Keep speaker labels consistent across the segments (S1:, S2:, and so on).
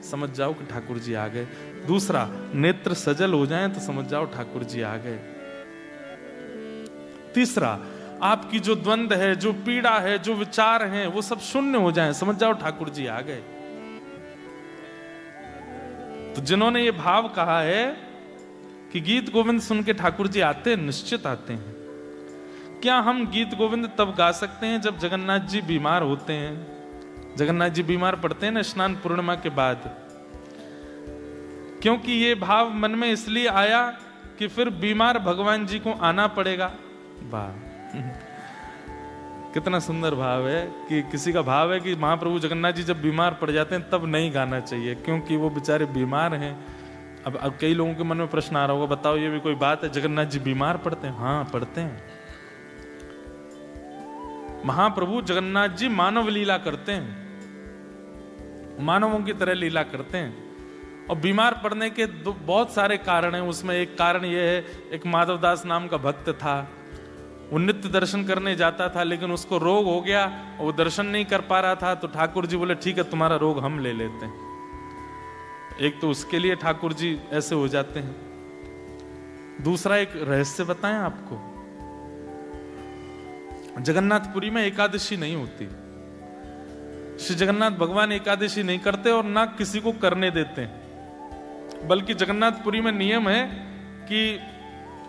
S1: समझ जाओ कि ठाकुर जी आ गए। दूसरा, नेत्र सजल हो जाएं तो समझ जाओ ठाकुर जी आ गए। तीसरा, आपकी जो द्वंद है, जो पीड़ा है, जो विचार हैं, वो सब शून्य हो जाएं, समझ जाओ ठाकुर जी आ गए। तो जिन्होंने ये भाव कहा है कि गीत गोविंद सुन के ठाकुर जी आते हैं, निश्चित आते हैं। क्या हम गीत गोविंद तब गा सकते हैं जब जगन्नाथ जी बीमार होते हैं? जगन्नाथ जी बीमार पड़ते हैं ना स्नान पूर्णिमा के बाद, क्योंकि ये भाव मन में इसलिए आया कि फिर बीमार भगवान जी को आना पड़ेगा। वाह कितना सुंदर भाव है कि किसी का भाव है कि महाप्रभु जगन्नाथ जी जब बीमार पड़ जाते हैं तब नहीं गाना चाहिए, क्योंकि वो बेचारे बीमार हैं। अब कई लोगों के मन में प्रश्न आ रहा होगा, बताओ ये भी कोई बात है, जगन्नाथ जी बीमार पड़ते हैं? हाँ पड़ते हैं। महाप्रभु जगन्नाथ जी मानव लीला करते हैं, मानवों की तरह लीला करते हैं। और बीमार पड़ने के बहुत सारे कारण हैं। उसमें एक कारण यह है, एक माधवदास नाम का भक्त था, वो नित्य दर्शन करने जाता था, लेकिन उसको रोग हो गया और वो दर्शन नहीं कर पा रहा था। तो ठाकुर जी बोले ठीक है तुम्हारा रोग हम ले लेते हैं। एक तो उसके लिए ठाकुर जी ऐसे हो जाते हैं। दूसरा एक रहस्य बताएं आपको, जगन्नाथपुरी में एकादशी नहीं होती। श्री जगन्नाथ भगवान एकादशी नहीं करते और ना किसी को करने देते हैं, बल्कि जगन्नाथपुरी में नियम है कि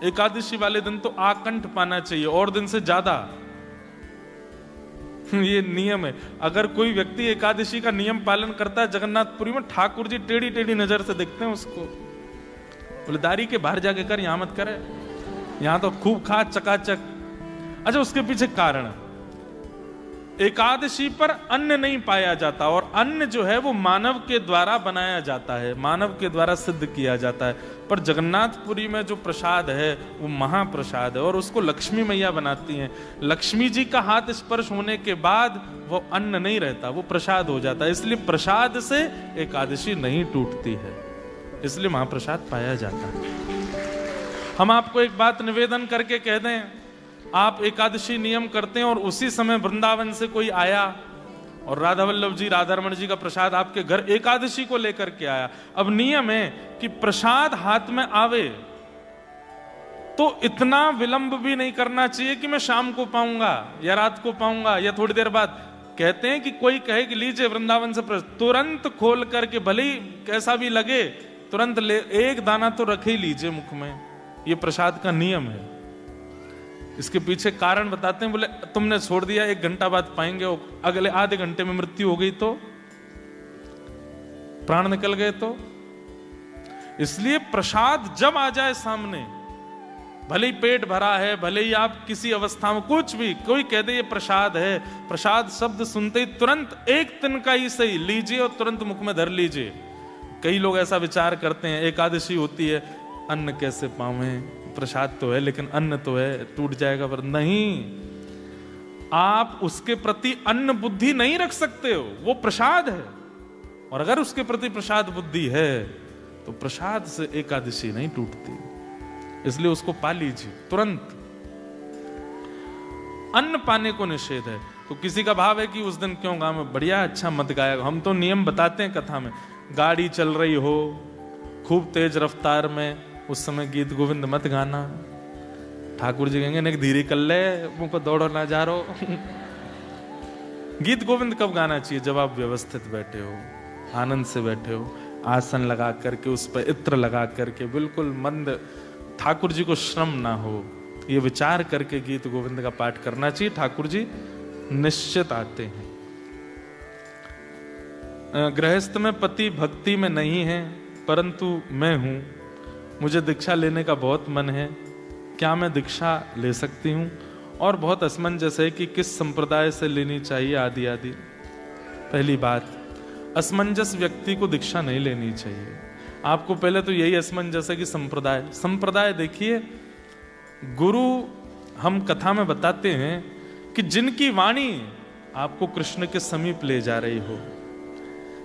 S1: एकादशी वाले दिन तो आकंठ पाना चाहिए और दिन से ज्यादा। ये नियम है। अगर कोई व्यक्ति एकादशी का नियम पालन करता है जगन्नाथपुरी में, ठाकुर जी टेढ़ी टेढ़ी नजर से देखते हैं उसको, बोले दारी के बाहर जाके कर, यहां मत करे, यहां तो खूब खा चकाचक। अच्छा, उसके पीछे कारण, एकादशी पर अन्न नहीं पाया जाता, और अन्न जो है वो मानव के द्वारा बनाया जाता है, मानव के द्वारा सिद्ध किया जाता है। पर जगन्नाथपुरी में जो प्रसाद है वो महाप्रसाद है, और उसको लक्ष्मी मैया बनाती हैं। लक्ष्मी जी का हाथ स्पर्श होने के बाद वो अन्न नहीं रहता, वो प्रसाद हो जाता है। इसलिए प्रसाद से एकादशी नहीं टूटती है, इसलिए महाप्रसाद पाया जाता है। हम आपको एक बात निवेदन करके कह दें, आप एकादशी नियम करते हैं और उसी समय वृंदावन से कोई आया और राधा वल्लभ जी, राधारमण जी का प्रसाद आपके घर एकादशी को लेकर के आया। अब नियम है कि प्रसाद हाथ में आवे तो इतना विलंब भी नहीं करना चाहिए कि मैं शाम को पाऊंगा या रात को पाऊंगा या थोड़ी देर बाद। कहते हैं कि कोई कहे कि लीजिए वृंदावन से प्रसाद, तुरंत खोल करके, भले ही कैसा भी लगे, तुरंत ले, एक दाना तो रख ही लीजिए मुख में। ये प्रसाद का नियम है। इसके पीछे कारण बताते हैं, बोले तुमने छोड़ दिया, 1 घंटा बाद पाएंगे, और अगले आधे घंटे में मृत्यु हो गई तो, प्राण निकल गए तो। इसलिए प्रसाद जब आ जाए सामने, भले ही पेट भरा है, भले ही आप किसी अवस्था में, कुछ भी कोई कह दे ये प्रसाद है, प्रसाद शब्द सुनते ही तुरंत एक तिनका ही सही लीजिए और तुरंत मुख में धर लीजिए। कई लोग ऐसा विचार करते हैं, एकादशी होती है, अन्न कैसे पावें, प्रसाद तो है लेकिन अन्न तो है, टूट जाएगा। पर नहीं, आप उसके प्रति अन्न बुद्धि नहीं रख सकते हो, वो प्रसाद है। और अगर उसके प्रति प्रसाद बुद्धि है तो प्रसाद से एकादशी नहीं टूटती, इसलिए उसको पा लीजिए तुरंत। अन्न पाने को निषेध है। तो किसी का भाव है कि उस दिन क्यों गा में बढ़िया अच्छा मत गाएगा, हम तो नियम बताते हैं कथा में, गाड़ी चल रही हो खूब तेज रफ्तार में, उस समय गीत गोविंद मत गाना। ठाकुर जी कहेंगे नहीं धीरे कर ले, मुंह को दौड़ो ना जा रो। गीत गोविंद कब गाना चाहिए? जब आप व्यवस्थित बैठे हो, आनंद से बैठे हो, आसन लगा करके, उस पर इत्र लगा करके, बिल्कुल मंद, ठाकुर जी को श्रम ना हो, ये विचार करके गीत गोविंद का पाठ करना चाहिए। ठाकुर जी निश्चित आते हैं। गृहस्थ में पति भक्ति में नहीं है, परंतु मैं हूं, मुझे दीक्षा लेने का बहुत मन है, क्या मैं दीक्षा ले सकती हूँ? और बहुत असमंजस है कि किस संप्रदाय से लेनी चाहिए, आदि आदि। पहली बात, असमंजस व्यक्ति को दीक्षा नहीं लेनी चाहिए। आपको पहले तो यही असमंजस है कि संप्रदाय देखिए, गुरु हम कथा में बताते हैं कि जिनकी वाणी आपको कृष्ण के समीप ले जा रही हो,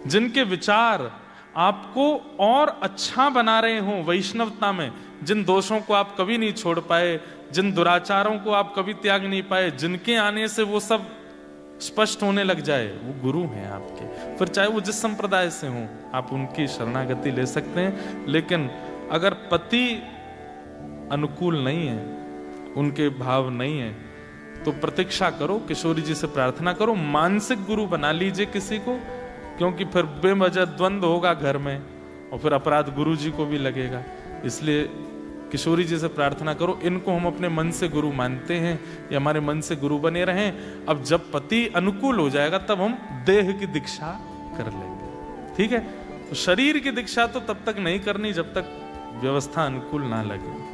S1: जिनके विचार आपको और अच्छा बना रहे हो वैष्णवता में, जिन दोषों को आप कभी नहीं छोड़ पाए, जिन दुराचारों को आप कभी त्याग नहीं पाए, जिनके आने से वो सब स्पष्ट होने लग जाए, वो गुरु हैं आपके। फिर चाहे वो जिस संप्रदाय से हों, आप उनकी शरणागति ले सकते हैं। लेकिन अगर पति अनुकूल नहीं है, उनके भाव नहीं है, तो प्रतीक्षा करो, किशोरी जी से प्रार्थना करो, मानसिक गुरु बना लीजिए किसी को, क्योंकि फिर बेवजह द्वंद्व होगा घर में और फिर अपराध गुरु जी को भी लगेगा। इसलिए किशोरी जी से प्रार्थना करो, इनको हम अपने मन से गुरु मानते हैं, ये हमारे मन से गुरु बने रहें। अब जब पति अनुकूल हो जाएगा तब हम देह की दीक्षा कर लेंगे, ठीक है। तो शरीर की दीक्षा तो तब तक नहीं करनी जब तक व्यवस्था अनुकूल ना लगे।